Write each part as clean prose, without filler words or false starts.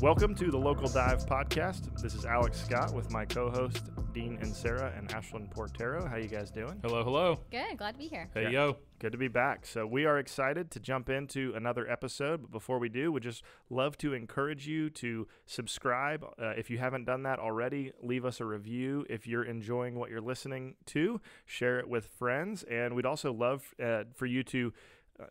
Welcome to the Local Dive Podcast. This is Alex Scott with my co-host Dean and Sarah and Ashlyn Portero. How you guys doing? Hello, hello. Good. Glad to be here. Hey, yo. Good to be back. So we are excited to jump into another episode. But before we do, we'd just love to encourage you to subscribe. If you haven't done that already, leave us a review. If you're enjoying what you're listening to, share it with friends. And we'd also love for you to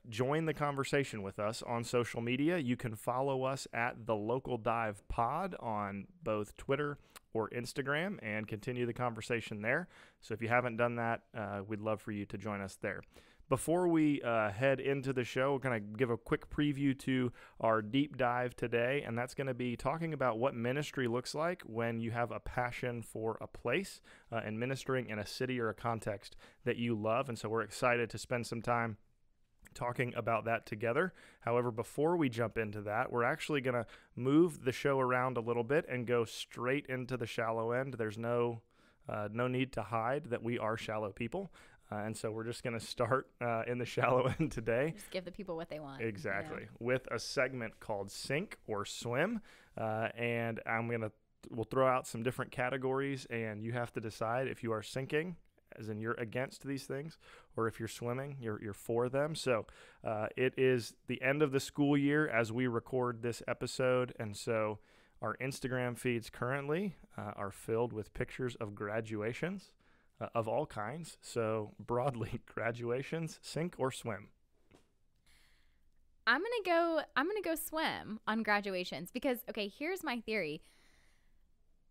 join the conversation with us on social media. You can follow us at the Local Dive Pod on both Twitter or Instagram and continue the conversation there. So if you haven't done that, we'd love for you to join us there. Before we head into the show, we're going to give a quick preview to our deep dive today, and that's going to be talking about what ministry looks like when you have a passion for a place and ministering in a city or a context that you love. And so we're excited to spend some time talking about that together. However, before we jump into that, we're actually going to move the show around a little bit and go straight into the shallow end. There's no need to hide that we are shallow people. And so we're just going to start in the shallow end today. Just give the people what they want. Exactly. With a segment called Sink or Swim. And we'll throw out some different categories, and you have to decide if you are sinking, as in you're against these things, or if you're swimming, you're for them. So it is the end of the school year as we record this episode, and so our Instagram feeds currently are filled with pictures of graduations of all kinds. So broadly, graduations, sink or swim? I'm gonna go swim on graduations because, okay, here's my theory.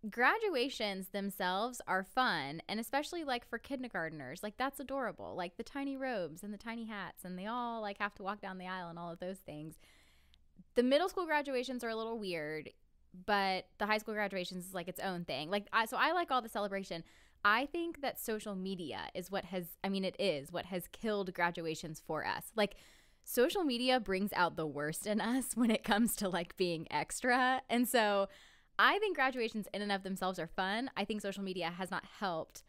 Graduations themselves are fun, and especially like for kindergartners, like that's adorable, like the tiny robes and the tiny hats, and they all like have to walk down the aisle and all of those things. The middle school graduations are a little weird, but the high school graduations is like its own thing. So I like all the celebration. I think that social media is what has killed graduations for us. Like, social media brings out the worst in us when it comes to like being extra, and so I think graduations in and of themselves are fun. I think social media has not helped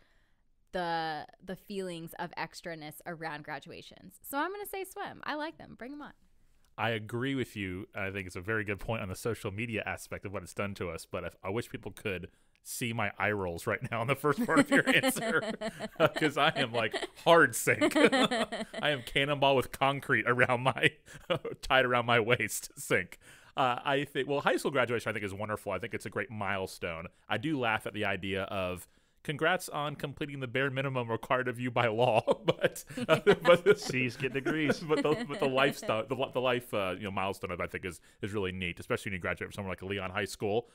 the feelings of extraness around graduations. So I'm going to say swim. I like them. Bring them on. I agree with you. I think it's a very good point on the social media aspect of what it's done to us. But I wish people could see my eye rolls right now on the first part of your answer, because I am like hard sink. I am cannonball with concrete around tied around my waist sink. I think, high school graduation I think is wonderful. I think it's a great milestone. I do laugh at the idea of congrats on completing the bare minimum required of you by law, but C's get degrees. But the lifestyle, the life milestone I think is really neat, especially when you graduate from somewhere like Leon High School.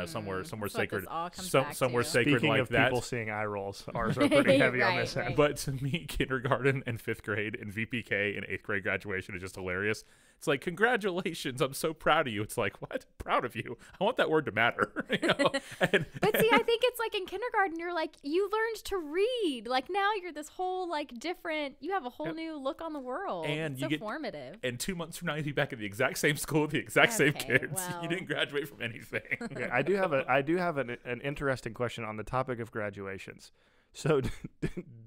Somewhere sacred, somewhere sacred Speaking like of that. People seeing eye rolls, ours are pretty heavy on this end. Right. But to me, kindergarten and 5th grade and VPK and 8th grade graduation is just hilarious. It's like, congratulations, I'm so proud of you. It's like, what? Proud of you? I want that word to matter. But see, I think it's like in kindergarten, you're like, you learned to read. Like now you're this whole like different, you have a whole new look on the world. And it's you get formative. And 2 months from now, you'll be back at the exact same school with the exact same kids. Well. You didn't graduate from anything. Okay, I do have an interesting question on the topic of graduations. So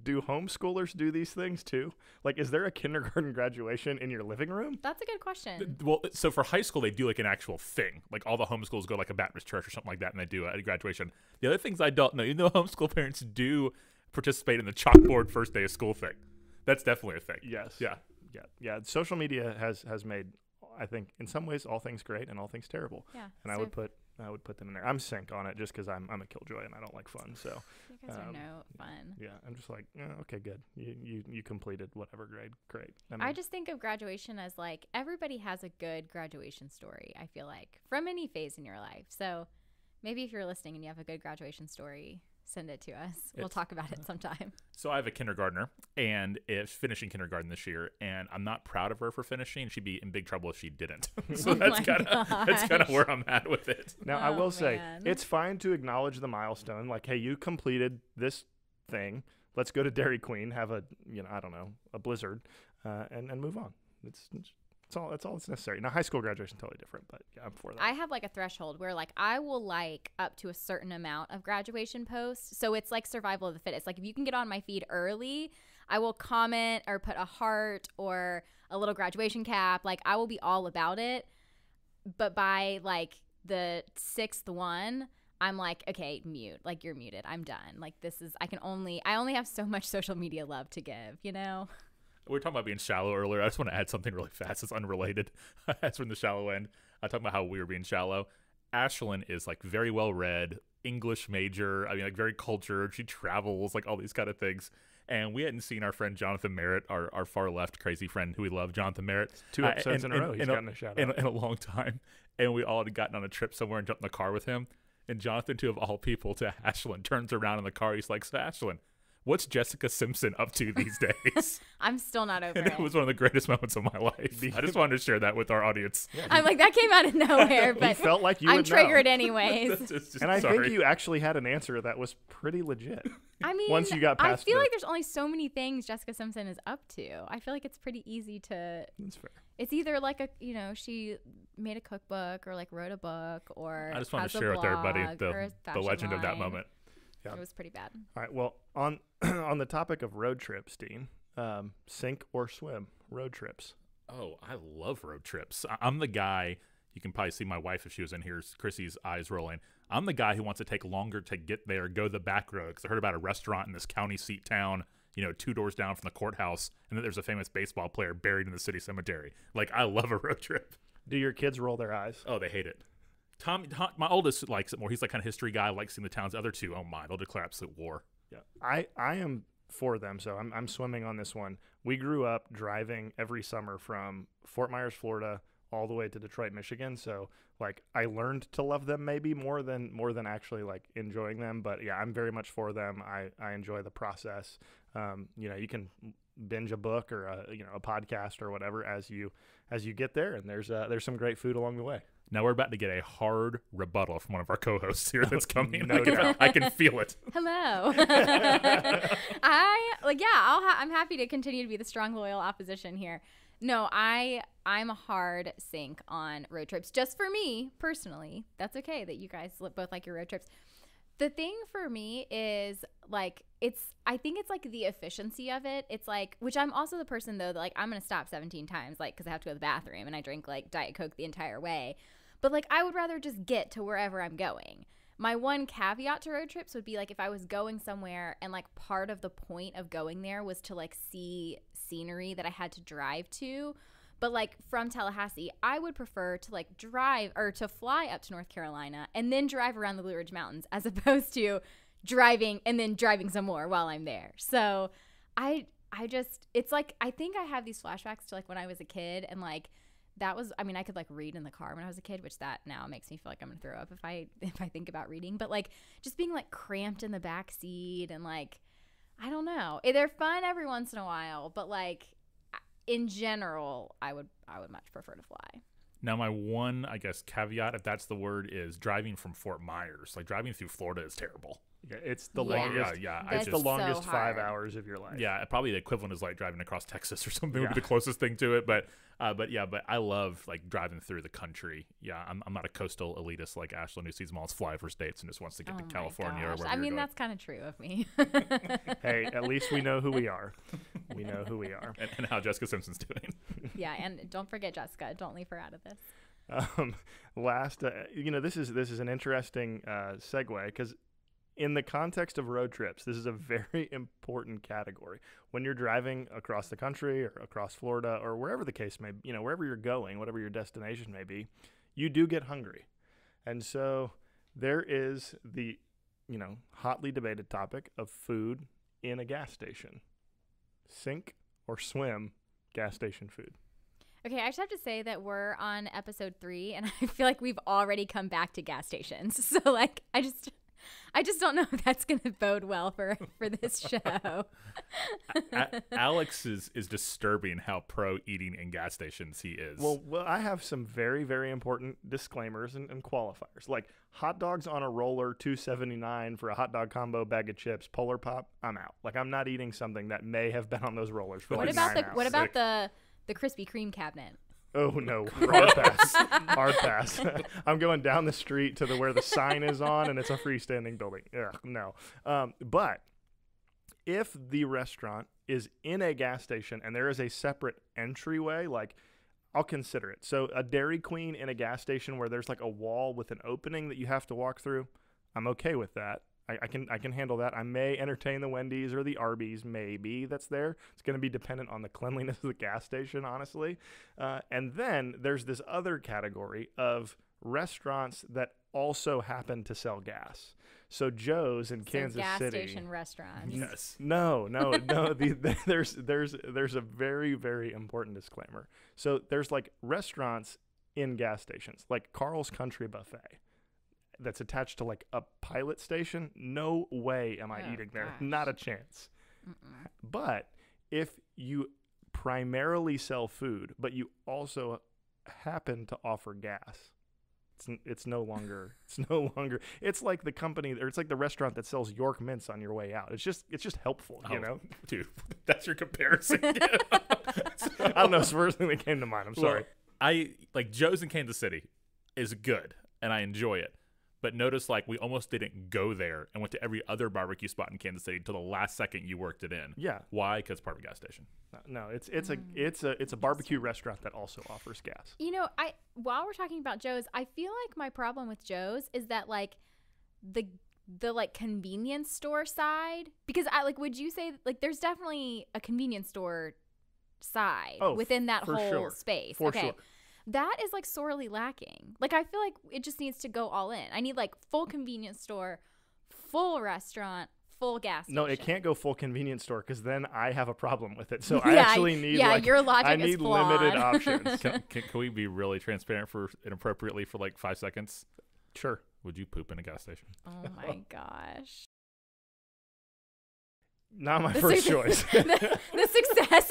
do homeschoolers do these things too? Like, is there a kindergarten graduation in your living room? That's a good question. Well, so for high school, they do like an actual thing. Like all the homeschools go to like a Baptist church or something like that, and they do a graduation. The other things I don't know, even though homeschool parents do participate in the chalkboard first day of school thing. That's definitely a thing. Yes. Yeah. Social media has made, I think, in some ways, all things great and all things terrible. Yeah. And I would put them in there. I'm sink on it just because I'm a killjoy and I don't like fun. So You guys are no fun. yeah, I'm just like, okay, good. You completed whatever grade. Great. I just think of graduation as like everybody has a good graduation story, I feel like, from any phase in your life. So maybe if you're listening and you have a good graduation story, send it to us. We'll talk about it sometime. So I have a kindergartner, and is finishing kindergarten this year, and I'm not proud of her for finishing. She'd be in big trouble if she didn't. So that's kind of where I'm at with it. Now, I will say, it's fine to acknowledge the milestone. Like, hey, you completed this thing. Let's go to Dairy Queen, have a Blizzard, and move on. That's all that's necessary. Now, high school graduation totally different, but yeah, I'm for that. I have like a threshold where like I will like up to a certain amount of graduation posts. So it's like survival of the fittest. Like if you can get on my feed early, I will comment or put a heart or a little graduation cap. Like I will be all about it. But by like the sixth one, I'm like, okay, mute. Like, you're muted. I'm done. Like, I only have so much social media love to give, you know? We were talking about being shallow earlier. I just want to add something really fast. It's unrelated. That's from the shallow end. I talked about how we were being shallow. Ashlyn is like very well read, English major. I mean, like very cultured. She travels, like all these kind of things. And we hadn't seen our friend Jonathan Merritt, our far left crazy friend who we love, Jonathan Merritt. 2 episodes in a row, he's gotten a shout out. In a long time. And we all had gotten on a trip somewhere and jumped in the car with him. And Jonathan, to of all people, to Ashlyn, turns around in the car. He's like, so Ashlyn, what's Jessica Simpson up to these days? I'm still not over and it was one of the greatest moments of my life. I just wanted to share that with our audience. Yeah, I'm like, that came out of nowhere, but felt like you I'm would triggered know. anyways. And I think you actually had an answer that was pretty legit. I mean, once you got past I feel like there's only so many things Jessica Simpson is up to. I feel like it's pretty easy to. That's fair. It's either like she made a cookbook or like wrote a book or. I just wanted to has a share with everybody blog or a the fashion legend of that line. moment. Yeah. It was pretty bad. All right. Well, on on the topic of road trips, Dean, sink or swim road trips. Oh, I love road trips. I'm the guy. You can probably see my wife if she was in here. Chrissy's eyes rolling. I'm the guy who wants to take longer to get there, go the back road. Because I heard about a restaurant in this county seat town, 2 doors down from the courthouse, and then there's a famous baseball player buried in the city cemetery. Like, I love a road trip. Do your kids roll their eyes? Oh, they hate it. Tom, my oldest likes it more. He's like kind of history guy, likes seeing the towns. The other two, oh my, they'll declare absolute war. Yeah, I am for them, so I'm swimming on this one. We grew up driving every summer from Fort Myers, Florida, all the way to Detroit, Michigan. So like I learned to love them maybe more than actually like enjoying them. But yeah, I'm very much for them. I enjoy the process. You can binge a book or a podcast or whatever as you get there, and there's some great food along the way. Now we're about to get a hard rebuttal from one of our co-hosts here that's coming. No doubt. I can feel it. Hello. I'm happy to continue to be the strong, loyal opposition here. No, I'm a hard sink on road trips. Just for me personally, that's okay that you guys both like your road trips. The thing for me is like I think it's like the efficiency of it. It's like, which I'm also the person though that like I'm gonna stop 17 times like because I have to go to the bathroom and I drink like Diet Coke the entire way. But like I would rather just get to wherever I'm going. My one caveat to road trips would be like if I was going somewhere and like part of the point of going there was to like see scenery that I had to drive to. But like from Tallahassee, I would prefer to like drive or to fly up to North Carolina and then drive around the Blue Ridge Mountains as opposed to driving and then driving some more while I'm there. So it's like I think I have these flashbacks to like when I was a kid and like that was, I mean, I could like read in the car when I was a kid, which that now makes me feel like I'm gonna throw up if I think about reading. But like just being like cramped in the back seat and like I don't know, they're fun every once in a while, but like in general, I would much prefer to fly. Now, my one, I guess, caveat, if that's the word, is driving from Fort Myers. Like driving through Florida is terrible. Yeah, it's the longest. It's the longest 5 hours of your life. Yeah, probably the equivalent is like driving across Texas or something would be the closest thing to it. But I love like driving through the country. Yeah, I'm not a coastal elitist like Ashlyn who sees them all as flyover states and just wants to get to California or wherever. I mean, that's kind of true of me. Hey, at least we know who we are. We know who we are. And how Jessica Simpson's doing. Yeah, and don't forget Jessica. Don't leave her out of this. This is an interesting segue because in the context of road trips, this is a very important category. When you're driving across the country or across Florida or wherever the case may be, wherever you're going, whatever your destination may be, you do get hungry. And so there is the, hotly debated topic of food in a gas station. Sink or swim gas station food. Okay, I just have to say that we're on episode 3, and I feel like we've already come back to gas stations. So, like, I just don't know if that's going to bode well for this show. Alex is disturbing how pro eating in gas stations he is. Well, I have some very, very important disclaimers and qualifiers. Like hot dogs on a roller, $2.79 for a hot dog combo, bag of chips, Polar Pop. I'm out. Like I'm not eating something that may have been on those rollers for like 9 hours. What about the Krispy Kreme cabinet? Oh no, hard pass. Hard pass. I'm going down the street to where the sign is on and it's a freestanding building. Ugh, no. But if the restaurant is in a gas station and there is a separate entryway, like I'll consider it. So a Dairy Queen in a gas station where there's like a wall with an opening that you have to walk through, I'm okay with that. I can handle that. I may entertain the Wendy's or the Arby's, maybe, that's there. It's going to be dependent on the cleanliness of the gas station, honestly. And then there's this other category of restaurants that also happen to sell gas. So Joe's in Kansas gas City. Station restaurants. Yes. No. There's a very, very important disclaimer. So there's like restaurants in gas stations, like Carl's Country Buffet, that's attached to like a pilot station. No way am I eating there. Gosh. Not a chance. But if you primarily sell food, but you also happen to offer gas, it's no longer it's like the company, or it's like the restaurant that sells York mints on your way out. It's just helpful, you know. Dude, that's your comparison. I don't know, it's the first thing that came to mind. I'm sorry. Well, I like Joe's in Kansas City is good and I enjoy it. But notice, like, we almost didn't go there and went to every other barbecue spot in Kansas City until the last second you worked it in. Yeah. Why? Because it's part of a gas station. No, it's a barbecue restaurant that also offers gas. You know, while we're talking about Joe's, I feel like my problem with Joe's is that like the like convenience store side, because would you say like there's definitely a convenience store side within that whole space? For sure. That is like sorely lacking. Like I feel like it just needs to go all in. I need like full convenience store, full restaurant, full gas station. No, it can't go full convenience store because then I have a problem with it. So I actually need your logic I is need flawed. limited options. Can we be really transparent for inappropriately for like 5 seconds? Sure. Would you poop in a gas station? Oh my gosh. Not my first choice. The success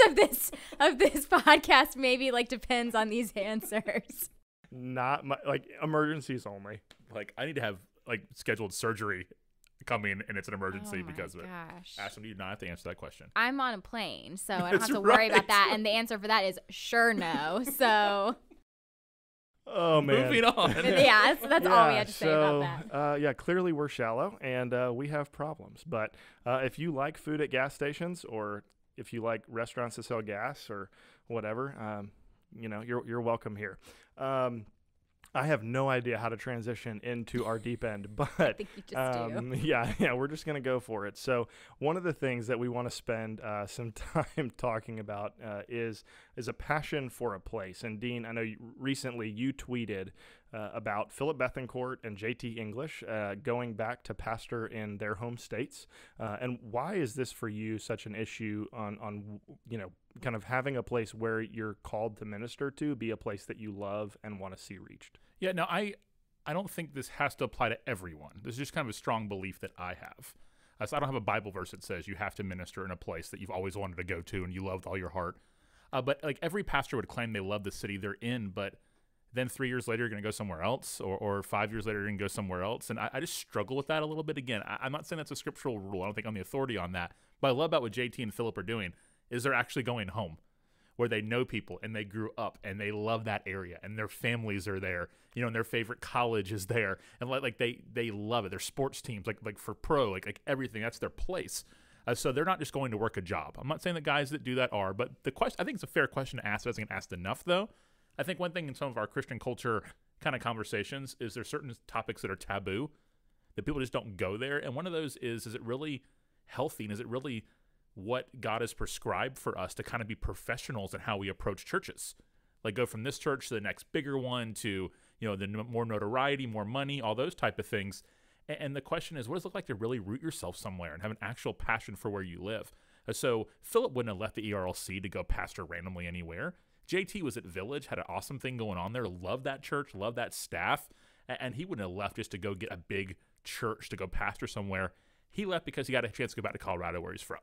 of this podcast maybe like depends on these answers. Not my, like, emergencies only. Like, I need to have like scheduled surgery coming and it's an emergency because of it. Gosh. Ashlyn, you do not have to answer that question. I'm on a plane, so I don't have That's to worry about right. that. And the answer for that is sure no. So Oh man. Moving on. yeah, that's all we had to say about that. Yeah, clearly we're shallow and we have problems. But if you like food at gas stations, or if you like restaurants that sell gas or whatever, you're welcome here. I have no idea how to transition into our deep end, but I think you just do. yeah, we're just going to go for it. So one of the things that we want to spend some time talking about is a passion for a place. And Dean, I know recently you tweeted about Philip Bethencourt and JT English going back to pastor in their home states. And why is this for you such an issue on kind of having a place where you're called to minister to be a place that you love and want to see reached? Yeah, no, I don't think this has to apply to everyone. This is just kind of a strong belief that I have. So I don't have a Bible verse that says you have to minister in a place that you've always wanted to go to and you love with all your heart. But like every pastor would claim they love the city they're in, but then 3 years later you're going to go somewhere else, or 5 years later you're going to go somewhere else. And I just struggle with that a little bit. Again, I'm not saying that's a scriptural rule. I don't think I'm the authority on that. But I love about what JT and Philip are doing is they're actually going home where they know people and they grew up and they love that area and their families are there, and their favorite college is there. And like they love it. Their sports teams, like for pro, like everything, that's their place. So they're not just going to work a job. I'm not saying that guys that do that are, but the question, I think it's a fair question to ask. It doesn't get asked enough though. I think one thing in some of our Christian culture kind of conversations is there's certain topics that are taboo that people just don't go there. And one of those is it really healthy? And is it really what God has prescribed for us to kind of be professionals in how we approach churches? Like go from this church to the next bigger one to, the more notoriety, more money, all those type of things. And the question is, what does it look like to really root yourself somewhere and have an actual passion for where you live? So Philip wouldn't have left the ERLC to go pastor randomly anywhere. JT was at Village, had an awesome thing going on there, loved that church, loved that staff, and he wouldn't have left just to go get a big church to go pastor somewhere. He left because he got a chance to go back to Colorado where he's from.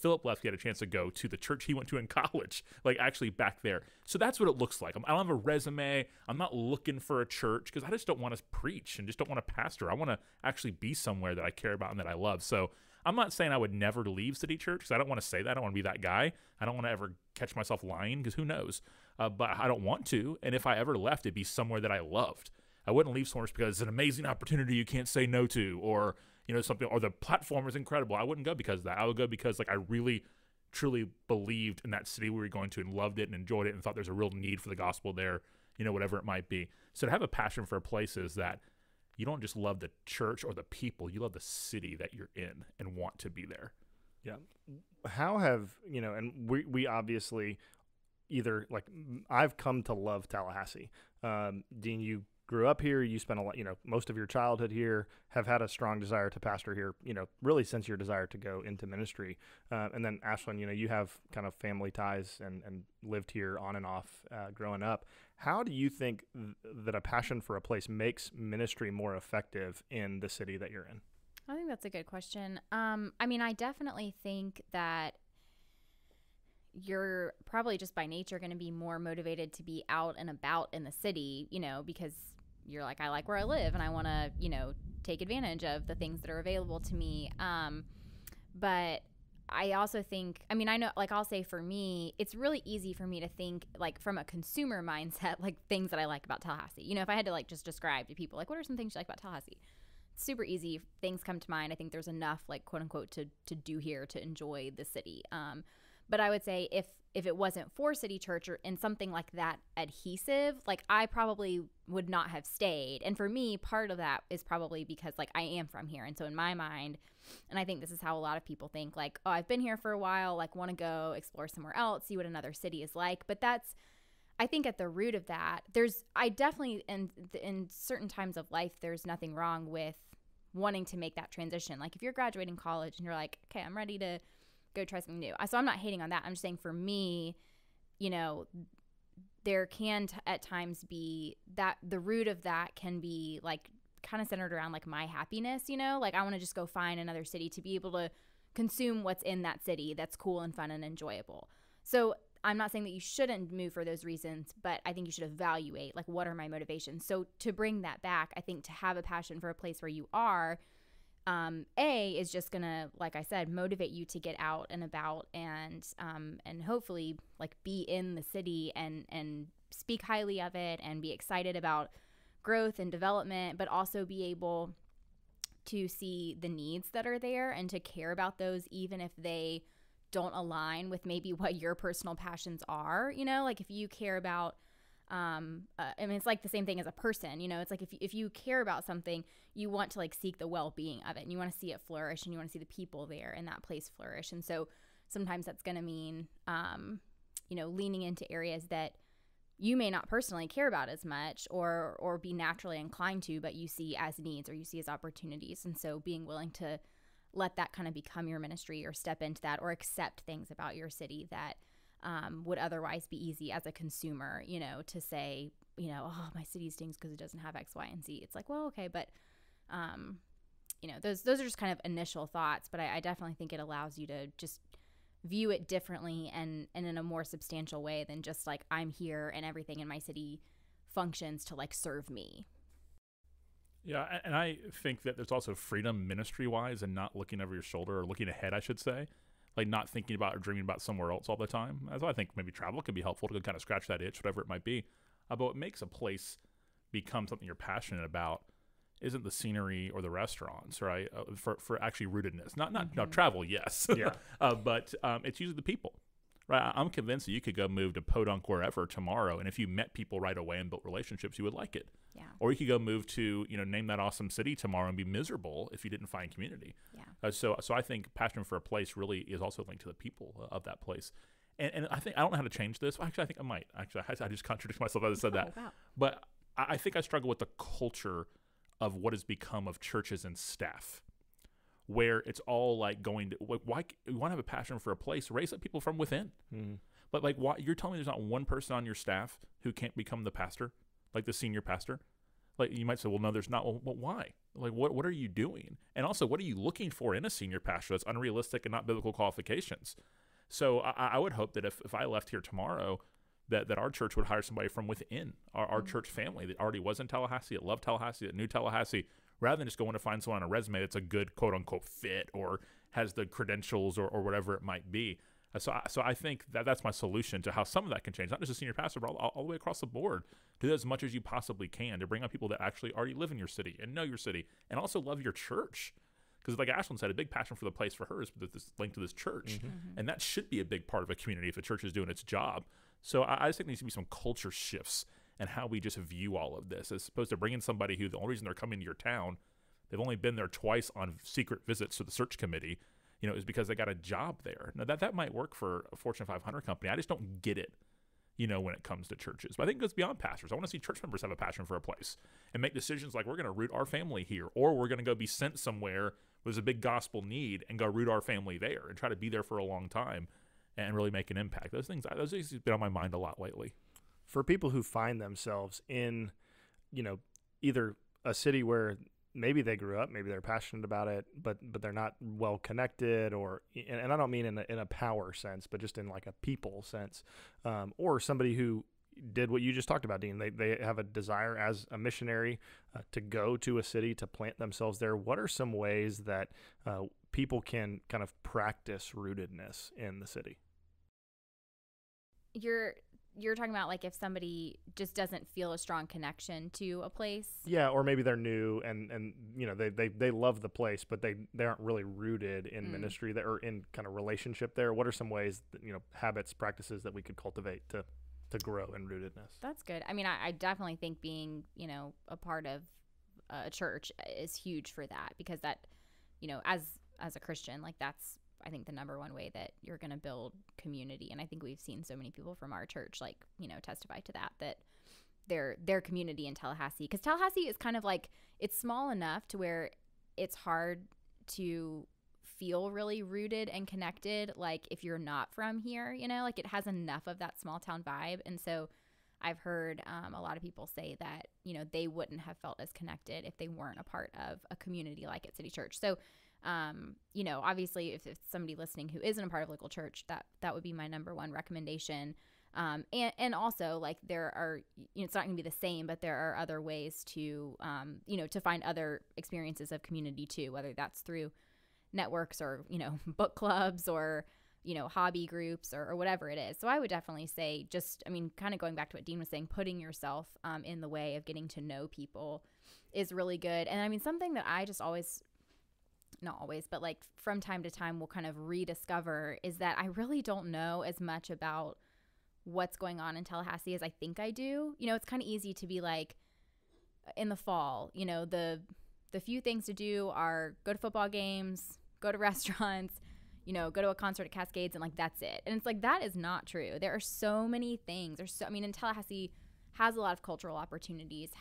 Philip left, he had a chance to go to the church he went to in college, like actually back there. So that's what it looks like. I don't have a resume. I'm not looking for a church because I just don't want to preach and just don't want to pastor. I want to actually be somewhere that I care about and that I love. So I'm not saying I would never leave City Church because I don't want to say that. I don't want to be that guy. I don't want to ever catch myself lying because who knows? But I don't want to. And if I ever left, it'd be somewhere that I loved. I wouldn't leave somewhere because it's an amazing opportunity you can't say no to, or something, or the platform is incredible. I wouldn't go because of that. I would go because I really truly believed in that city we were going to and loved it and enjoyed it and thought there's a real need for the gospel there, whatever it might be. So to have a passion for a place is that you don't just love the church or the people, you love the city that you're in and want to be there. Yeah. How have, and we obviously either, like, I've come to love Tallahassee. Dean, you grew up here, you spent a lot, most of your childhood here, have had a strong desire to pastor here, really since your desire to go into ministry. And then Ashlyn, you have kind of family ties and lived here on and off growing up. How do you think that a passion for a place makes ministry more effective in the city that you're in? I think that's a good question. I definitely think that you're probably just by nature going to be more motivated to be out and about in the city, because you're like, I like where I live and I want to, take advantage of the things that are available to me. But I also think, I know, like, I'll say for me, it's really easy for me to think, like, from a consumer mindset, like, things that I like about Tallahassee. If I had to, like, just describe to people, like, what are some things you like about Tallahassee? It's super easy. Things come to mind. I think there's enough, like, quote unquote, to do here to enjoy the city. But I would say if it wasn't for City Church or in something like that adhesive, like, I probably would not have stayed. And for me, part of that is probably because, like, I am from here. And so in my mind, and I think this is how a lot of people think, like, oh, I've been here for a while, like, want to go explore somewhere else, see what another city is like. But that's, I think at the root of that, I definitely, in certain times of life, there's nothing wrong with wanting to make that transition. Like, if you're graduating college and you're like, okay, I'm ready to go try something new. So I'm not hating on that. I'm just saying for me, there can at times be that the root of that can be, like, kind of centered around, like, my happiness, like, I want to just go find another city to be able to consume what's in that city that's cool and fun and enjoyable. So I'm not saying that you shouldn't move for those reasons, but I think you should evaluate, like, what are my motivations? So to bring that back, I think to have a passion for a place where you are, is just gonna, like I said, motivate you to get out and about and hopefully, like, be in the city and speak highly of it and be excited about growth and development, but also be able to see the needs that are there and to care about those, even if they don't align with maybe what your personal passions are. Like, if you care about it's like the same thing as a person, it's like if you care about something, you want to, like, seek the well-being of it and you want to see it flourish and you want to see the people there in that place flourish. And so sometimes that's going to mean, leaning into areas that you may not personally care about as much or be naturally inclined to, but you see as needs or you see as opportunities. And so being willing to let that kind of become your ministry or step into that or accept things about your city that would otherwise be easy as a consumer, to say, oh, my city stinks because it doesn't have X, Y, and Z. It's like, well, okay, but, those are just kind of initial thoughts, but I definitely think it allows you to just view it differently and in a more substantial way than just, like, I'm here and everything in my city functions to, like, serve me. Yeah, and I think that there's also freedom ministry-wise and not looking over your shoulder or looking ahead, I should say. Like, not thinking about or dreaming about somewhere else all the time. So I think maybe travel can be helpful to kind of scratch that itch, whatever it might be. But what makes a place become something you're passionate about isn't the scenery or the restaurants, right? For actually rootedness. Now, travel, yes. Yeah. But it's usually the people, right? I'm convinced that you could go move to Podunk wherever tomorrow, and if you met people right away and built relationships, you would like it. Yeah. Or you could go move to, name that awesome city tomorrow and be miserable if you didn't find community. Yeah. So I think passion for a place really is also linked to the people of that place. And I think I don't know how to change this. Actually, I think I might. Actually, I just contradicted myself as I said that. Wow. But I think I struggle with the culture of what has become of churches and staff, where it's all like going to, like, why you want to have a passion for a place, raise up people from within. Mm-hmm. But, like, why you're telling me there's not one person on your staff who can't become the pastor, like the senior pastor? Like, you might say, well, no, there's not. Well, why? Like, what are you doing? And also, what are you looking for in a senior pastor that's unrealistic and not biblical qualifications? So I would hope that if I left here tomorrow, that our church would hire somebody from within our church family that already was in Tallahassee, that loved Tallahassee, that knew Tallahassee, rather than just going to find someone on a resume that's a good quote-unquote fit or has the credentials or whatever it might be. So I think that's my solution to how some of that can change, not just a senior pastor, but all the way across the board. Do as much as you possibly can to bring on people that actually already live in your city and know your city and also love your church. Because like Ashlyn said, a big passion for the place for her is this link to this church. And that should be a big part of a community if a church is doing its job. So I just think there needs to be some culture shifts in how we just view all of this, as opposed to bringing somebody who the only reason they're coming to your town, they've only been there twice on secret visits to the search committee, is because they got a job there. Now that might work for a Fortune 500 company. I just don't get it, when it comes to churches. But I think it goes beyond pastors. I want to see church members have a passion for a place and make decisions like, we're going to root our family here, or we're going to go be sent somewhere where there's a big gospel need and go root our family there and try to be there for a long time and really make an impact. Those things have been on my mind a lot lately. For people who find themselves in, either a city where maybe they grew up, maybe they're passionate about it, but they're not well connected, and I don't mean in a power sense, but just in like a people sense, or somebody who did what you just talked about, Dean. They have a desire as a missionary to go to a city to plant themselves there. What are some ways that people can kind of practice rootedness in the city? You're talking about like if somebody just doesn't feel a strong connection to a place. Yeah, or maybe they're new and they love the place, but they aren't really rooted in ministry or in kind of relationship there. What are some ways that, habits, practices that we could cultivate to grow in rootedness? That's good. I mean, I definitely think being, a part of a church is huge for that, because that, as a Christian, like that's, I think, the number one way that you're going to build community. And I think we've seen so many people from our church, like, testify to that their community in Tallahassee, because Tallahassee is kind of like, it's small enough to where it's hard to feel really rooted and connected. Like if you're not from here, like it has enough of that small town vibe. And so I've heard a lot of people say that, they wouldn't have felt as connected if they weren't a part of a community like at City Church. So obviously if somebody listening who isn't a part of local church, that would be my number one recommendation. And also like there are, it's not gonna be the same, but there are other ways to, to find other experiences of community too, whether that's through networks or, book clubs or, hobby groups or whatever it is. So I would definitely say kind of going back to what Dean was saying, putting yourself in the way of getting to know people is really good. And something that I just not always, but like from time to time we'll kind of rediscover is that I really don't know as much about what's going on in Tallahassee as I think I do. It's kind of easy to be like in the fall, the few things to do are go to football games, go to restaurants, go to a concert at Cascades, and like that's it. And it's like that is not true. There are so many things. And Tallahassee has a lot of cultural opportunities,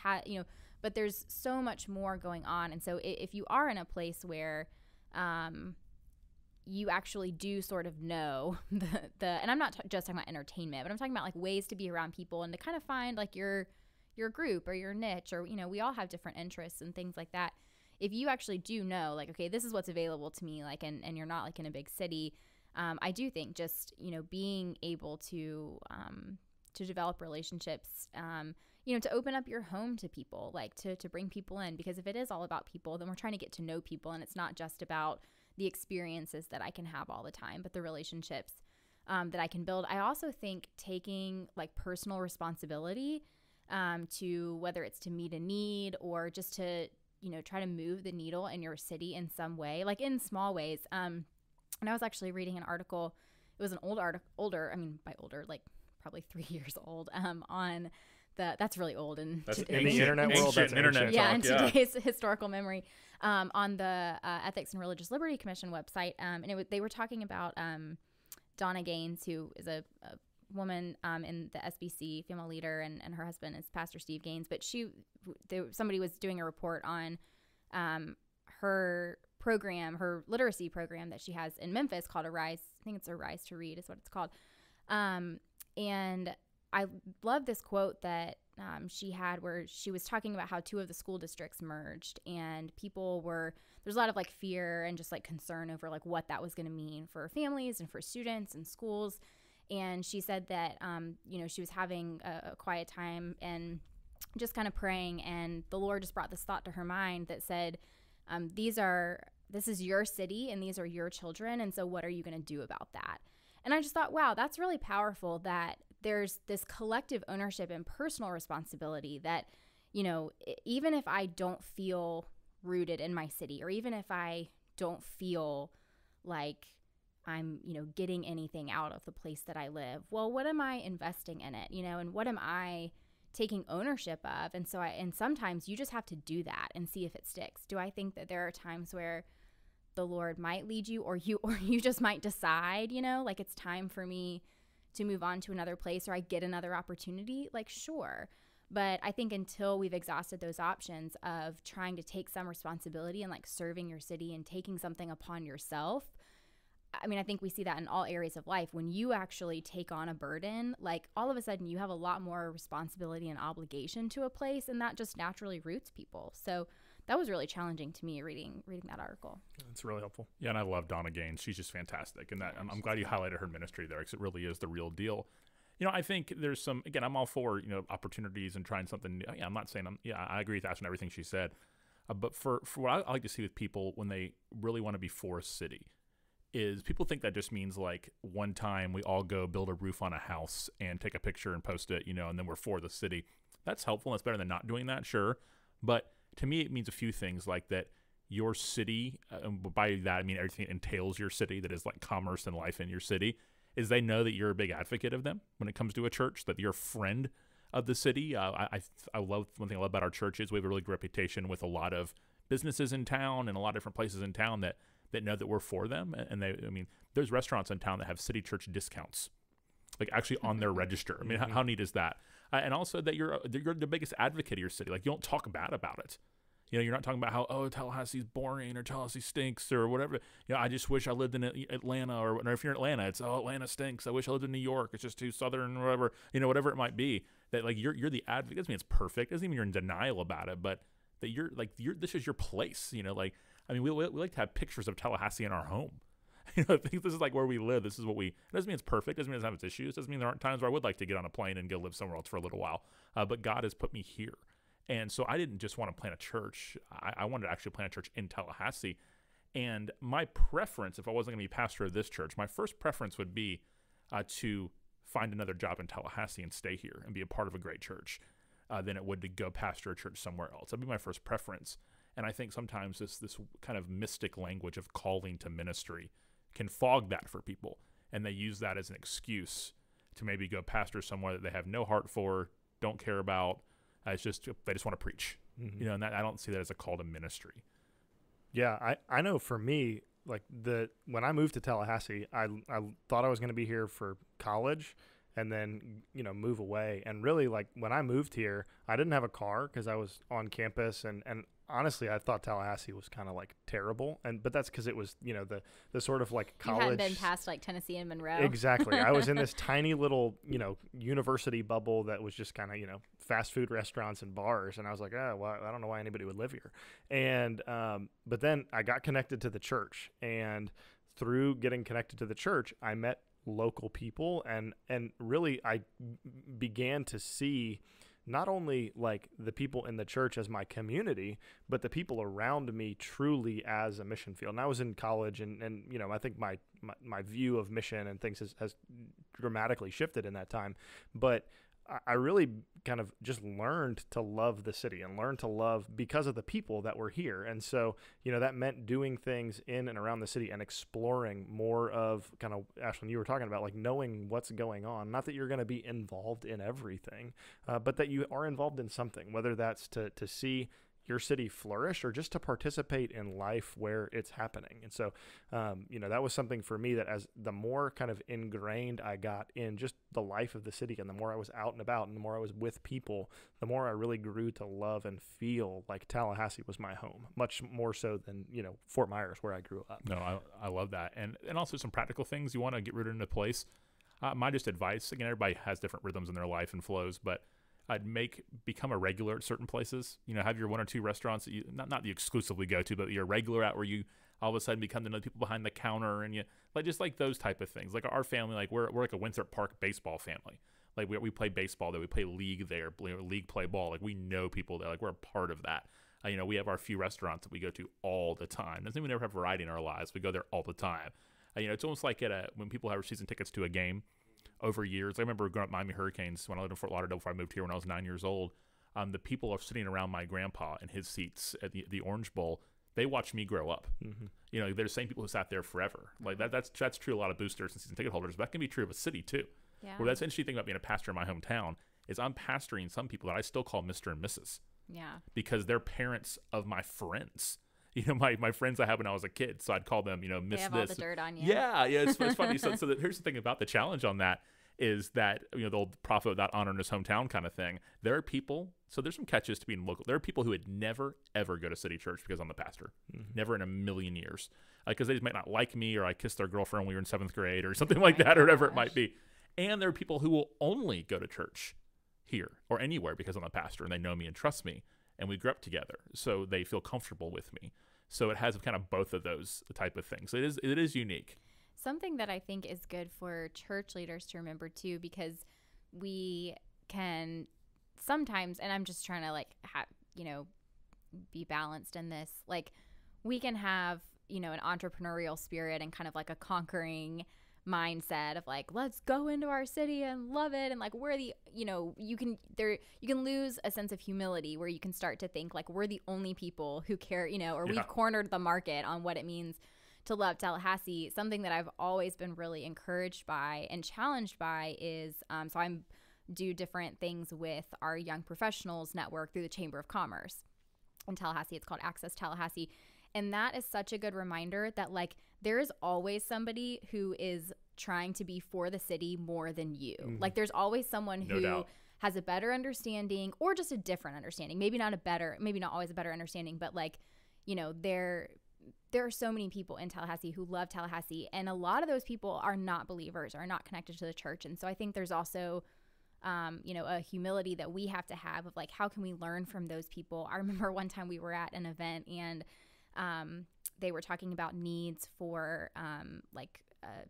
but there's so much more going on. And so if you are in a place where you actually do sort of know and I'm not just talking about entertainment, but I'm talking about like ways to be around people and to kind of find like your group or your niche, or, we all have different interests and things like that. If you actually do know like, okay, this is what's available to me, like, and you're not like in a big city, I do think just, being able to develop relationships, to open up your home to people, like to bring people in, because if it is all about people, then we're trying to get to know people, and it's not just about the experiences that I can have all the time, but the relationships that I can build. I also think taking like personal responsibility to whether it's to meet a need or just to, try to move the needle in your city in some way, like in small ways. And I was actually reading an article. It was an older, by older, like probably 3 years old, on that's really old in the internet world. That's internet yeah, talk, in today's historical memory, on the Ethics and Religious Liberty Commission website, and they were talking about Donna Gaines, who is a woman in the SBC, female leader, and her husband is Pastor Steve Gaines. But somebody was doing a report on her program, her literacy program that she has in Memphis called Arise. I think it's Arise to Read is what it's called. And I love this quote that she had where she was talking about how 2 of the school districts merged, and there's a lot of like fear and just like concern over like what that was going to mean for families and for students and schools. And she said that, she was having a quiet time and just kind of praying, and the Lord just brought this thought to her mind that said, this is your city and these are your children. And so what are you going to do about that? And I just thought, wow, that's really powerful that there's this collective ownership and personal responsibility that, even if I don't feel rooted in my city, or even if I don't feel like I'm, getting anything out of the place that I live. Well, what am I investing in it, and what am I taking ownership of? And sometimes you just have to do that and see if it sticks. Do I think that there are times where the Lord might lead you, or you just might decide, like it's time for me to move on to another place, or I get another opportunity? Like, sure. But I think until we've exhausted those options of trying to take some responsibility and like serving your city and taking something upon yourself, I mean, I think we see that in all areas of life. When you actually take on a burden, like all of a sudden you have a lot more responsibility and obligation to a place, and that just naturally roots people. So that was really challenging to me reading that article. It's really helpful. Yeah, and I love Donna Gaines. She's just fantastic. And I'm glad you highlighted her ministry there, because it really is the real deal. I think there's some, again, I'm all for, opportunities and trying something new. Yeah, I'm not saying I agree with Ashlyn and everything she said. But for what I like to see with people when they really want to be for a city is people think that just means like one time we all go build a roof on a house and take a picture and post it, and then we're for the city. That's helpful. That's better than not doing that, sure. But to me, it means a few things, like that your city, by that I mean everything that entails your city, that is like commerce and life in your city, is they know that you're a big advocate of them when it comes to a church, that you're a friend of the city. I love, one thing I love about our church is we have a really good reputation with a lot of businesses in town and a lot of different places in town that know that we're for them. And there's restaurants in town that have city church discounts, like actually on their register. I mean, how neat is that? And also that you're the biggest advocate of your city. Like, you don't talk bad about it. You're not talking about how, oh, Tallahassee's boring or Tallahassee stinks or whatever. I just wish I lived in Atlanta, or if you're in Atlanta, it's, oh, Atlanta stinks. I wish I lived in New York. It's just too southern or whatever, whatever it might be. That like you're the advocate. Doesn't mean it's perfect. Doesn't mean you're in denial about it, but that you're this is your place. We like to have pictures of Tallahassee in our home. I think this is like where we live. This is what it doesn't mean it's perfect. Doesn't mean it doesn't have its issues. Doesn't mean there aren't times where I would like to get on a plane and go live somewhere else for a little while. But God has put me here. And so I didn't just want to plant a church. I wanted to actually plant a church in Tallahassee. And my preference, if I wasn't going to be pastor of this church, my first preference would be to find another job in Tallahassee and stay here and be a part of a great church than it would to go pastor a church somewhere else. That'd be my first preference. And I think sometimes this kind of mystic language of calling to ministry can fog that for people. And they use that as an excuse to maybe go pastor somewhere that they have no heart for, don't care about. It's just, they just want to preach, and that, I don't see that as a call to ministry. Yeah, I know for me, like when I moved to Tallahassee, I thought I was going to be here for college and then, move away. And really, like when I moved here, I didn't have a car because I was on campus, and honestly, I thought Tallahassee was kind of like terrible, but that's because it was, the sort of like college. You hadn't been past like Tennessee and Monroe. Exactly. I was in this tiny little, university bubble that was just kind of, fast food restaurants and bars, and I was like, oh, well, I don't know why anybody would live here. And but then I got connected to the church, and through getting connected to the church, I met local people, and really I began to see not only like the people in the church as my community, but the people around me truly as a mission field. And I was in college, and I think my view of mission and things has dramatically shifted in that time. But I really kind of just learned to love the city and learned to love because of the people that were here. And so, that meant doing things in and around the city and exploring more of kind of, Ashlyn, you were talking about like knowing what's going on. Not that you're going to be involved in everything, but that you are involved in something, whether that's to see your city flourish or just to participate in life where it's happening. And so, that was something for me that as the more kind of ingrained I got in just the life of the city, and the more I was out and about and the more I was with people, the more I really grew to love and feel like Tallahassee was my home, much more so than, Fort Myers, where I grew up. No, I love that. And also some practical things you want to get rooted into place. My just advice, again, everybody has different rhythms in their life and flows, but I'd become a regular at certain places. Have your one or two restaurants that you not you exclusively go to, but you're a regular at, where you all of a sudden become to know the people behind the counter, and you like those type of things. Like our family, like we're like a Winthrop Park baseball family. Like we play baseball there, we play league there, league play ball. Like we know people there, like we're a part of that. We have our few restaurants that we go to all the time. Doesn't mean we never have variety in our lives. We go there all the time. It's almost like when people have season tickets to a game. Over years, I remember growing up Miami Hurricanes when I lived in Fort Lauderdale before I moved here when I was 9 years old. The people are sitting around my grandpa in his seats at the Orange Bowl. they watch me grow up. Mm-hmm. You know, they're the same people who sat there forever. Like that's true of a lot of boosters and season ticket holders, but that can be true of a city too. Yeah. Where that's the interesting thing about being a pastor in my hometown is I'm pastoring some people that I still call Mr. and Mrs. Yeah. Because they're parents of my friends. You know, my friends I had when I was a kid. So I'd call them, you know, Miss They have this. all the dirt on you. Yeah, it's funny. So here's the thing about the challenge on that is that, you know, the old prophet without honor in his hometown kind of thing. There are people, so there's some catches to being local. There are people who would never, ever go to city church because I'm the pastor. Mm-hmm. Never in a million years. Because they just might not like me, or I kissed their girlfriend when we were in 7th grade or something like that, or whatever it might be. And there are people who will only go to church here or anywhere because I'm the pastor and they know me and trust me. And we grew up together, so they feel comfortable with me. So it has kind of both of those type of things. It is unique. Something that I think is good for church leaders to remember too, because we can sometimes, and I'm just trying to be balanced in this, like we can have, you know, an entrepreneurial spirit and kind of like a conquering mindset of like, let's go into our city and love it, and like we're the, you know, you can lose a sense of humility where you can start to think like we're the only people who care, you know, or we've cornered the market on what it means to love Tallahassee. Something that I've always been really encouraged by and challenged by is so I do different things with our young professionals network through the Chamber of Commerce in Tallahassee. It's called Access Tallahassee. And that is such a good reminder that like there is always somebody who is trying to be for the city more than you. Mm-hmm. Like there's always someone who has a better understanding or just a different understanding. Maybe not always a better understanding, but like, you know, there are so many people in Tallahassee who love Tallahassee, and a lot of those people are not believers, are not connected to the church. And so I think there's also you know, a humility that we have to have of like, how can we learn from those people? I remember one time we were at an event and they were talking about needs for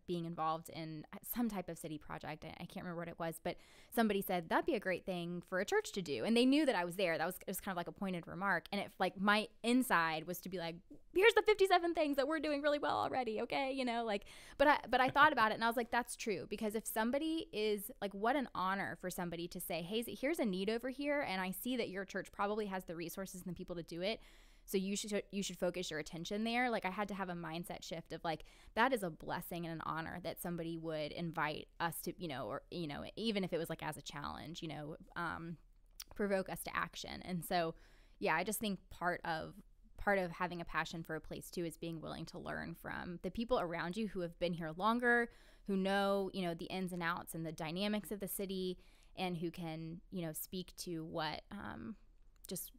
being involved in some type of city project. I can't remember what it was, but somebody said that'd be a great thing for a church to do. And they knew that I was there. It was kind of like a pointed remark. And it like my inside was to be like, here's the 57 things that we're doing really well already. Okay. You know, like, but I thought about it and I was like, that's true. Because if somebody is like, what an honor for somebody to say, hey, here's a need over here. And I see that your church probably has the resources and the people to do it. So you should focus your attention there. Like I had to have a mindset shift of like, that is a blessing and an honor that somebody would invite us to, you know, or, you know, even if it was like as a challenge, you know, provoke us to action. And so, yeah, I just think part of having a passion for a place too is being willing to learn from the people around you who have been here longer, who know, you know, the ins and outs and the dynamics of the city, and who can, you know, speak to what,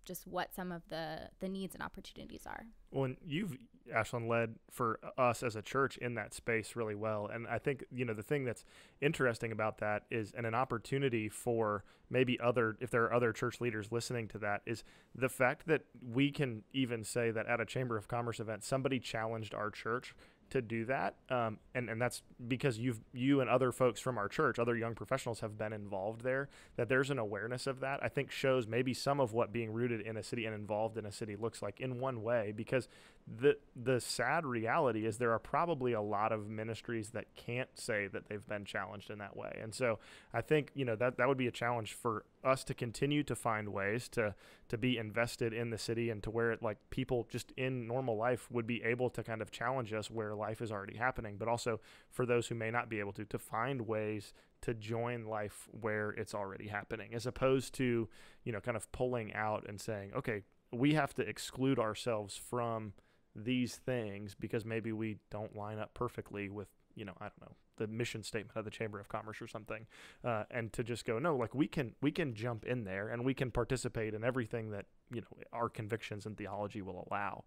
just what some of the needs and opportunities are. Well, you've, Ashlyn, led for us as a church in that space really well. And I think, you know, the thing that's interesting about that is, and an opportunity for maybe if there are other church leaders listening to that, is the fact that we can even say that at a Chamber of Commerce event, somebody challenged our church to do that. And that's because you and other folks from our church, other young professionals, have been involved there, that there's an awareness of that, I think shows maybe some of what being rooted in a city and involved in a city looks like in one way, because the sad reality is there are probably a lot of ministries that can't say that they've been challenged in that way. And so I think, you know, that would be a challenge for us to continue to find ways to be invested in the city, and to where it, like, people just in normal life would be able to kind of challenge us where life is already happening, but also for those who may not be able to find ways to join life where it's already happening, as opposed to, you know, kind of pulling out and saying, okay, we have to exclude ourselves from these things because maybe we don't line up perfectly with, you know, I don't know, the mission statement of the Chamber of Commerce or something, and to just go, no, like we can jump in there and we can participate in everything that, you know, our convictions and theology will allow.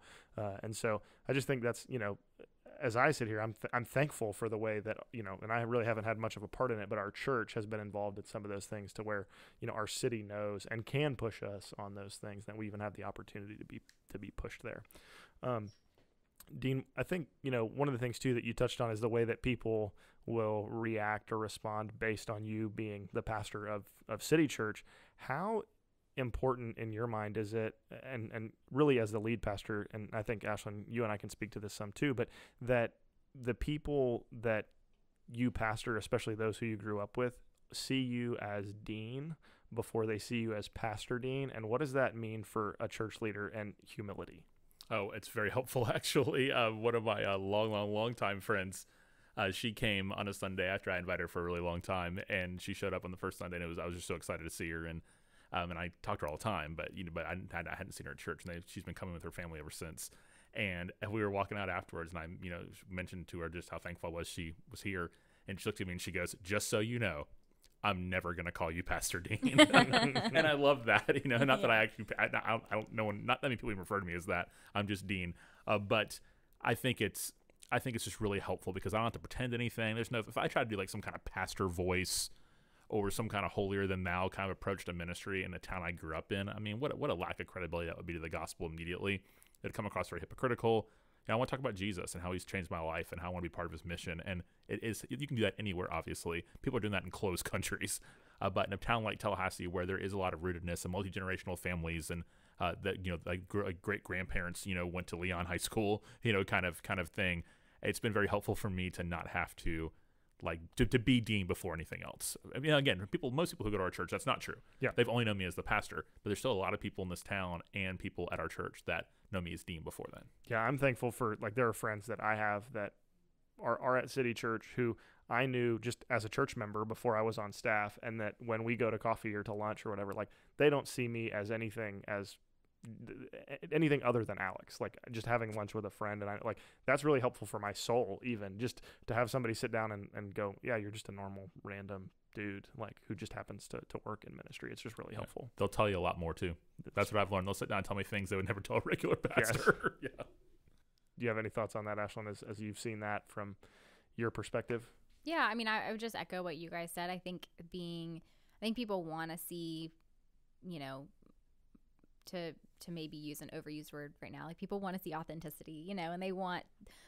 And so I just think that's, you know, as I sit here, I'm thankful for the way that, you know, and I really haven't had much of a part in it, but our church has been involved in some of those things to where, you know, our city knows and can push us on those things, that we even have the opportunity to be pushed there. Dean, I think, you know, one of the things too that you touched on is the way that people will react or respond based on you being the pastor of City Church. How important in your mind is it, and really as the lead pastor, and I think, Ashlyn, you and I can speak to this some too, but that the people that you pastor, especially those who you grew up with, see you as Dean before they see you as Pastor Dean? And what does that mean for a church leader and humility? Oh, it's very helpful, actually. One of my long time friends, she came on a Sunday after I invited her for a really long time, and she showed up on the first Sunday, and I was just so excited to see her, and I talked to her all the time, but I hadn't seen her at church, and she's been coming with her family ever since. And we were walking out afterwards, and I mentioned to her just how thankful I was she was here, and she looked at me and she goes, "Just so you know, I'm never going to call you Pastor Dean." And I love that, not that I actually, I don't know, not that many people even refer to me as that. I'm just Dean. But I think it's just really helpful because I don't have to pretend anything. If I try to do like some kind of pastor voice or some kind of holier than thou kind of approach to ministry in the town I grew up in, I mean, what a lack of credibility that would be to the gospel immediately. It'd come across very hypocritical. I want to talk about Jesus and how he's changed my life and how I want to be part of his mission. And you can do that anywhere, obviously. People are doing that in closed countries. But in a town like Tallahassee, where there is a lot of rootedness and multi-generational families and great grandparents, went to Leon High School, kind of thing. It's been very helpful for me to not have to to be Dean before anything else. I mean, again, most people who go to our church, that's not true. Yeah. They've only known me as the pastor, but there's still a lot of people in this town and people at our church that know me as Dean before then. Yeah, I'm thankful for, there are friends that I have that are at City Church who I knew just as a church member before I was on staff, and that when we go to coffee or to lunch or whatever, they don't see me as anything other than Alex, just having lunch with a friend. And that's really helpful for my soul, even just to have somebody sit down and go, yeah, you're just a normal random dude who just happens to work in ministry. It's just really helpful. They'll tell you a lot more too. That's what I've learned. They'll sit down and tell me things they would never tell a regular pastor. Yes. Yeah. Do you have any thoughts on that, Ashlyn, as you've seen that from your perspective? Yeah, I mean, I would just echo what you guys said. I think people want to see, to maybe use an overused word right now, people want to see authenticity, and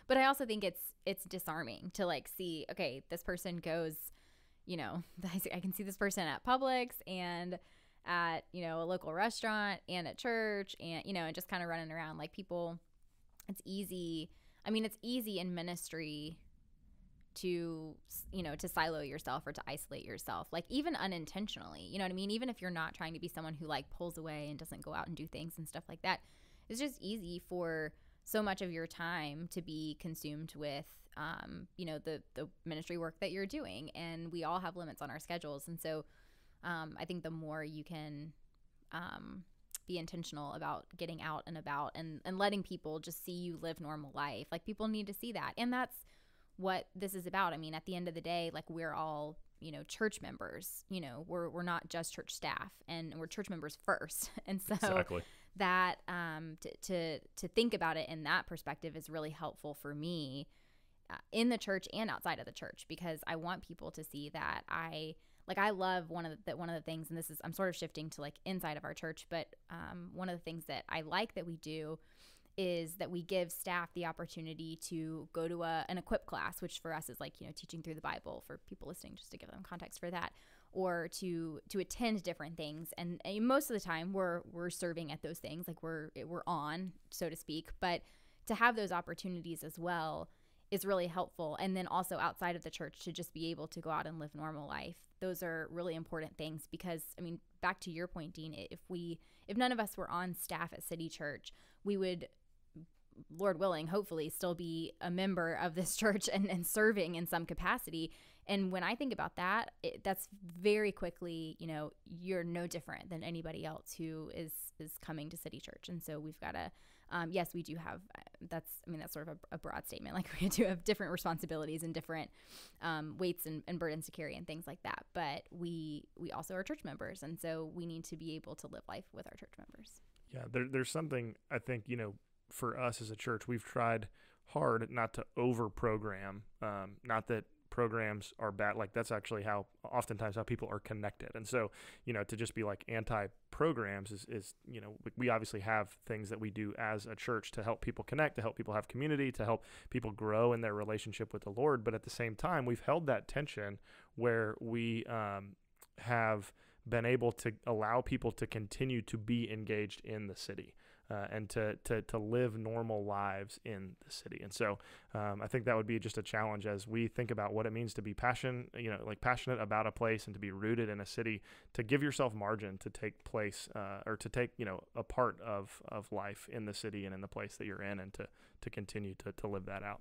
but I also think it's disarming to see, okay, this person goes, I can see this person at Publix and at, a local restaurant and at church and, and just kind of running around people. It's easy. I mean, it's easy in ministry to silo yourself or to isolate yourself, even unintentionally, you know what I mean? Even if you're not trying to be someone who pulls away and doesn't go out and do things and stuff like that, it's just easy for so much of your time to be consumed with, the ministry work that you're doing. And we all have limits on our schedules. And so I think the more you can be intentional about getting out and about and letting people just see you live normal life, people need to see that. And that's what this is about. I mean, at the end of the day, we're all, church members, we're not just church staff, and we're church members first. And so exactly. That, to think about it in that perspective is really helpful for me in the church and outside of the church, because I want people to see that I love one of the things, and I'm sort of shifting to inside of our church, but one of the things that I like that we do is that we give staff the opportunity to go to an equip class, which for us is teaching through the Bible for people listening, just to give them context for that, or to attend different things. And most of the time we're serving at those things, we're on, so to speak, but to have those opportunities as well is really helpful. And then also outside of the church, to just be able to go out and live normal life. Those are really important things, because I mean, back to your point, Dean, if none of us were on staff at City Church, we would, Lord willing, hopefully still be a member of this church and serving in some capacity. And when I think about that, that's very quickly, you're no different than anybody else who is coming to City Church. And so we've got to, yes, we do have, that's sort of a broad statement. We do have different responsibilities and different weights and burdens to carry and things like that. But we also are church members. And so we need to be able to live life with our church members. Yeah, there's something, I think, for us as a church, we've tried hard not to over program. Not that programs are bad. That's actually oftentimes how people are connected. And so, to just be anti-programs is, we obviously have things that we do as a church to help people connect, to help people have community, to help people grow in their relationship with the Lord. But at the same time, we've held that tension where we have been able to allow people to continue to be engaged in the city. and to live normal lives in the city. And so I think that would be just a challenge as we think about what it means to be passionate about a place and to be rooted in a city, to give yourself margin to take place or to take, a part of life in the city and in the place that you're in, and to continue to live that out.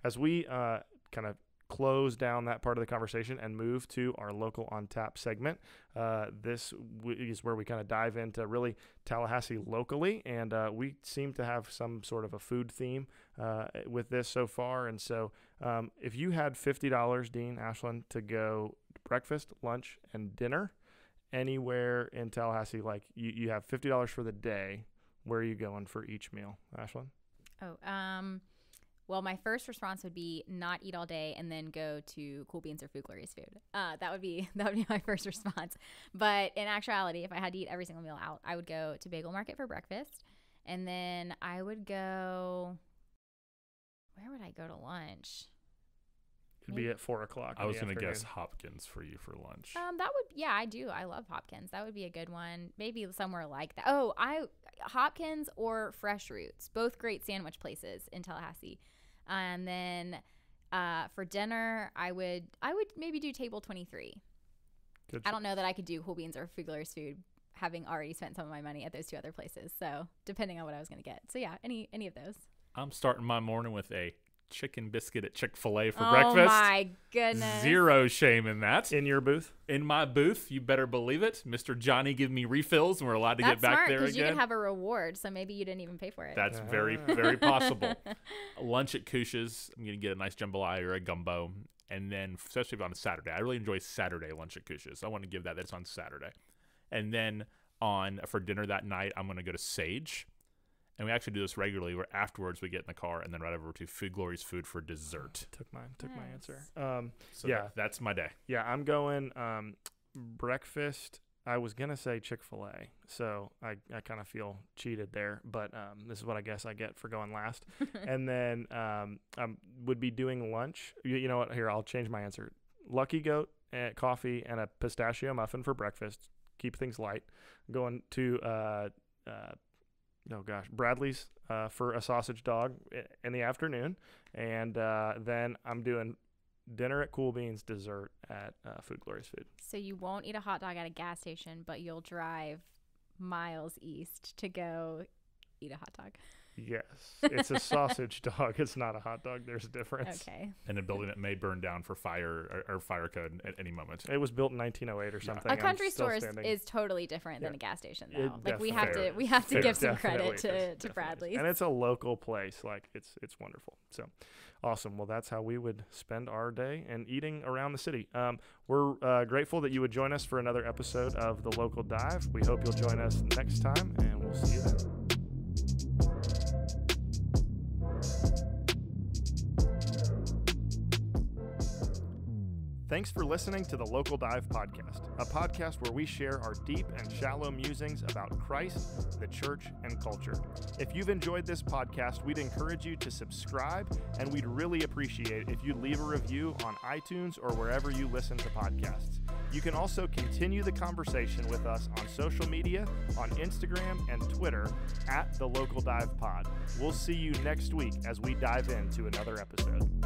As we kind of close down that part of the conversation and move to our local on tap segment. This is where we kind of dive into really Tallahassee locally, and we seem to have some sort of a food theme with this so far. And so if you had $50, Dean, Ashlyn, to go breakfast, lunch, and dinner anywhere in Tallahassee, like you have $50 for the day, where are you going for each meal, Ashlyn? Well, my first response would be not eat all day and then go to Cool Beans or Food Glorious Food. That would be my first response. But in actuality, if I had to eat every single meal out, I would go to Bagel Market for breakfast, and then I would go. Where would I go to lunch? It'd be at 4:00. I was going to guess Hopkins for you for lunch. I do. I love Hopkins. That would be a good one. Maybe somewhere like that. Oh, Hopkins or Fresh Roots, both great sandwich places in Tallahassee. And then for dinner, I would maybe do Table 23. I don't know that I could do Cool Beans or Food Glorious Food, having already spent some of my money at those two other places. So depending on what I was going to get. So yeah, any of those. I'm starting my morning with a chicken biscuit at Chick-fil-A for breakfast. Oh my goodness. Zero shame in that. In your booth? In my booth, you better believe it. Mr. Johnny give me refills, and we're allowed to get back there again. Because you can have a reward, so maybe you didn't even pay for it. That's very, very possible. Lunch at Kush's, I'm going to get a nice jambalaya or a gumbo. And then, especially on a Saturday, I really enjoy Saturday lunch at Kush's. I want to give that. That's on Saturday. And then for dinner that night, I'm going to go to Sage. And we actually do this regularly, where afterwards we get in the car and then right over to Food Glorious Food for dessert. Took my answer. That's my day. Yeah, I'm going breakfast. I was going to say Chick-fil-A, so I kind of feel cheated there. But this is what I guess I get for going last. And then I would be doing lunch. You know what? Here, I'll change my answer. Lucky Goat, coffee, and a pistachio muffin for breakfast. Keep things light. Going to Bradley's for a sausage dog in the afternoon. And then I'm doing dinner at Cool Beans, dessert at Food Glorious Food. So you won't eat a hot dog at a gas station, but you'll drive miles east to go eat a hot dog. Yes. It's a sausage dog. It's not a hot dog. There's a difference. Okay. And a building that may burn down for fire or fire code at any moment. It was built in 1908 or something. A country store is totally different than a gas station, though. We have to fair. give some credit to Bradley's. And it's a local place. Like it's wonderful. So awesome. Well, that's how we would spend our day and eating around the city. We're grateful that you would join us for another episode of The Local Dive. We hope you'll join us next time, and we'll see you then. Thanks for listening to the Local Dive Podcast, a podcast where we share our deep and shallow musings about Christ, the church, and culture. If you've enjoyed this podcast, we'd encourage you to subscribe, and we'd really appreciate if you'd leave a review on iTunes or wherever you listen to podcasts. You can also continue the conversation with us on social media, on Instagram and Twitter @The Local Dive Pod. We'll see you next week as we dive into another episode.